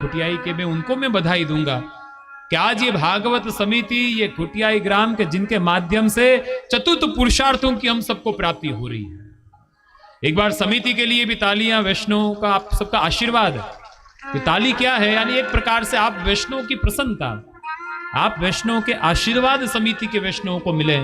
खुटियाई के मैं उनको मैं बधाई दूंगा कि आज ये भागवत समिति, ये खुटियाई ग्राम के जिनके माध्यम से चतुर्थ पुरुषार्थों की हम सबको प्राप्ति हो रही है। एक बार समिति के लिए भी तालियां, वैष्णव का आप सबका आशीर्वाद। तो ताली क्या है? यानी एक प्रकार से आप वैष्णव की प्रसन्नता, आप वैष्णव के आशीर्वाद समिति के वैष्णव को मिले,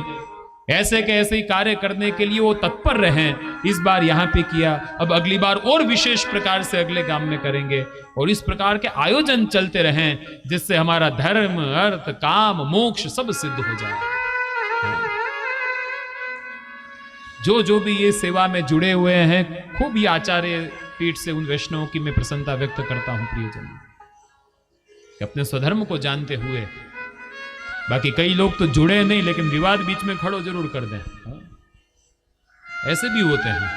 ऐसे के ऐसे ही कार्य करने के लिए वो तत्पर रहे। इस बार यहाँ पे किया, अब अगली बार और विशेष प्रकार से अगले गांव में करेंगे, और इस प्रकार के आयोजन चलते रहें जिससे हमारा धर्म, अर्थ, काम, मोक्ष सब सिद्ध हो जाए। जो भी ये सेवा में जुड़े हुए हैं, खूब ही आचार्य पीठ से उन वैष्णवों की मैं प्रसन्नता व्यक्त करता हूं प्रियजन, अपने स्वधर्म को जानते हुए। बाकी कई लोग तो जुड़े नहीं, लेकिन विवाद बीच में खड़ो जरूर कर दें, ऐसे भी होते हैं।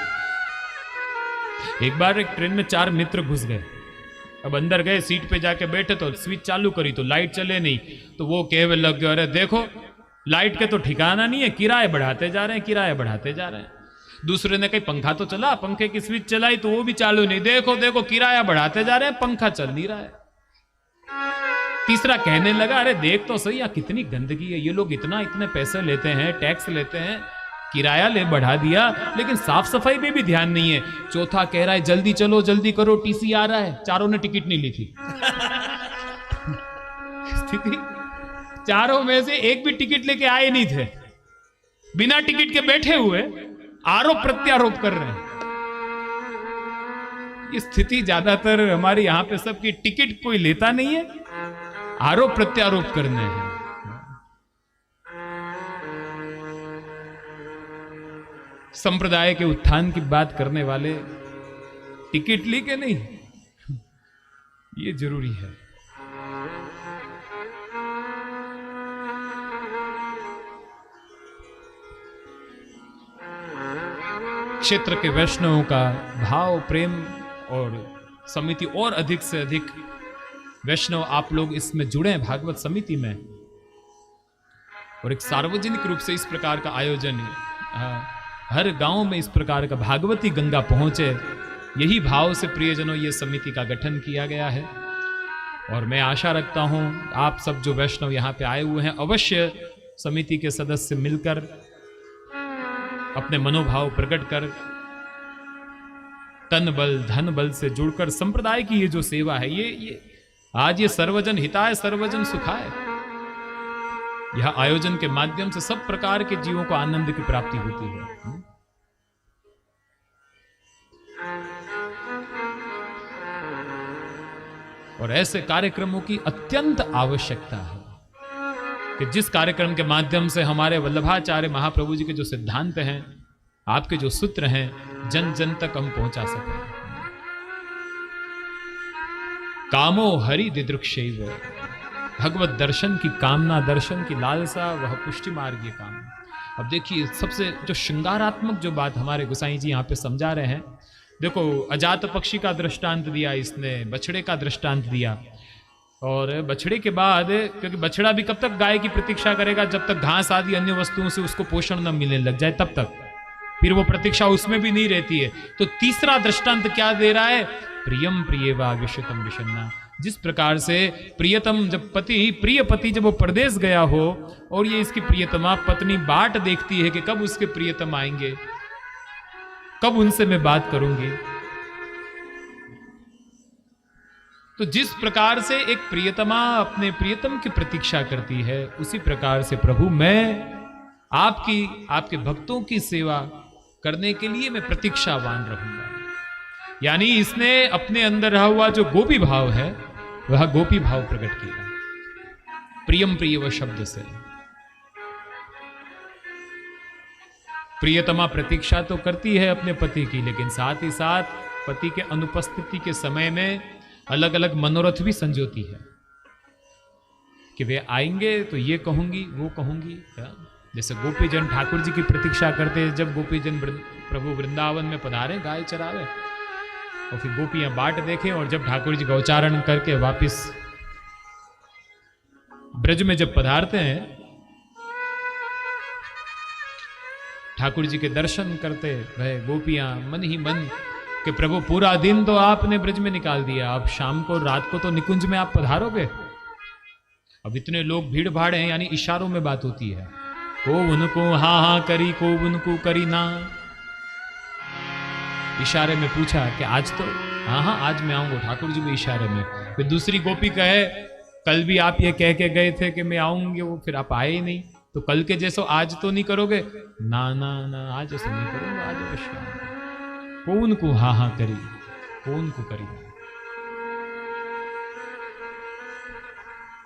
एक बार एक ट्रेन में 4 मित्र घुस गए। अब अंदर गए, सीट पे जाके बैठे तो स्विच चालू करी तो लाइट चले नहीं, तो वो कहने लग गए, अरे देखो लाइट के तो ठिकाना नहीं है, किराए बढ़ाते जा रहे हैं, किराए बढ़ाते जा रहे हैं। दूसरे ने कही पंखा तो चला, पंखे की स्विच चलाई तो वो भी चालू नहीं, देखो देखो किराया बढ़ाते जा रहे हैं, पंखा चल नहीं रहा है। तीसरा कहने लगा, अरे देख तो सही, यहाँ कितनी गंदगी है, ये लोग इतने पैसे लेते हैं, टैक्स लेते हैं, किराया ले बढ़ा दिया, लेकिन साफ सफाई पे भी ध्यान नहीं है। चौथा कह रहा है, जल्दी चलो, जल्दी करो, टीसी आ रहा है। चारों ने टिकट नहीं ली थी। स्थिति, चारों में से एक भी टिकट लेके आए नहीं थे, बिना टिकट के बैठे हुए आरोप प्रत्यारोप कर रहे हैं। ये स्थिति ज्यादातर हमारे यहां पे सबकी, टिकट कोई लेता नहीं है, आरोप प्रत्यारोप करने हैं। संप्रदाय के उत्थान की बात करने वाले टिकट ली के नहीं, ये जरूरी है। क्षेत्र के वैष्णवों का भाव, प्रेम और समिति, और अधिक से अधिक वैष्णव आप लोग इसमें जुड़े हैं भागवत समिति में, और एक सार्वजनिक रूप से इस प्रकार का आयोजन, हर गांव में इस प्रकार का भागवती गंगा पहुंचे, यही भाव से प्रियजनों ये समिति का गठन किया गया है। और मैं आशा रखता हूं आप सब जो वैष्णव यहाँ पे आए हुए हैं, अवश्य समिति के सदस्य मिलकर अपने मनोभाव प्रकट कर, तन बल धन बल से जुड़कर संप्रदाय की ये जो सेवा है, ये आज ये सर्वजन हिताय सर्वजन सुखाय, यह आयोजन के माध्यम से सब प्रकार के जीवों को आनंद की प्राप्ति होती है। और ऐसे कार्यक्रमों की अत्यंत आवश्यकता है कि जिस कार्यक्रम के माध्यम से हमारे वल्लभाचार्य महाप्रभु जी के जो सिद्धांत हैं, आपके जो सूत्र हैं, जन जन तक हम पहुंचा सकें। कामो हरि दिदृक्षैव, भगवत दर्शन की कामना, दर्शन की लालसा, वह पुष्टि मार्गीय काम। अब देखिए, सबसे जो श्रृंगारात्मक जो बात हमारे गोसाई जी यहाँ पे समझा रहे हैं, देखो अजात पक्षी का दृष्टांत दिया इसने, बछड़े का दृष्टांत दिया, और बछड़े के बाद, क्योंकि बछड़ा भी कब तक गाय की प्रतीक्षा करेगा, जब तक घास आदि अन्य वस्तुओं से उसको पोषण न मिलने लग जाए, तब तक, फिर वो प्रतीक्षा उसमें भी नहीं रहती है। तो तीसरा दृष्टांत क्या दे रहा है? प्रियम प्रियवा विषतम विषन्ना। जिस प्रकार से प्रियतम, जब प्रिय पति जब वो परदेश गया हो और ये इसकी प्रियतमा पत्नी बाट देखती है कि कब उसके प्रियतम आएंगे, कब उनसे मैं बात करूंगी, तो जिस प्रकार से एक प्रियतमा अपने प्रियतम की प्रतीक्षा करती है, उसी प्रकार से प्रभु मैं आपके भक्तों की सेवा करने के लिए मैं प्रतीक्षावान रहूंगा। यानी इसने अपने अंदर रहा हुआ जो गोपी भाव है, वह गोपी भाव प्रकट किया प्रियम प्रियव शब्द से। प्रियतमा प्रतीक्षा तो करती है अपने पति की, लेकिन साथ ही साथ पति के अनुपस्थिति के समय में अलग अलग मनोरथ भी संजोती है कि वे आएंगे तो ये कहूंगी, वो कहूंगी। जैसे गोपीजन ठाकुर जी की प्रतीक्षा करते हैं, जब गोपीजन प्रभु वृंदावन में पधारे गाय चरावे, और फिर गोपियां बाट देखें, और जब ठाकुर जी का उच्चारण करके वापिस ब्रज में जब पधारते हैं, ठाकुर जी के दर्शन करते वह गोपियां मन ही मन कि प्रभु पूरा दिन तो आपने ब्रज में निकाल दिया, अब शाम को रात को तो निकुंज में आप पधारोगे। अब इतने लोग भीड़ भाड़ हैं, यानी इशारों में बात होती है। को उनको हाँ हाँ करी, को उनको करी ना। इशारे में पूछा कि आज तो हाँ हाँ आज मैं आऊंगा। ठाकुर जी भी इशारे में। फिर दूसरी गोपी कहे कल भी आप ये कह के गए थे कि मैं आऊंगी, वो फिर आप आए ही नहीं, तो कल के जैसो आज तो नहीं करोगे? ना ना ना आज ऐसा नहीं करूंगा, आज अवश्य। कौन को हाँ हाँ करी, कौन को करी।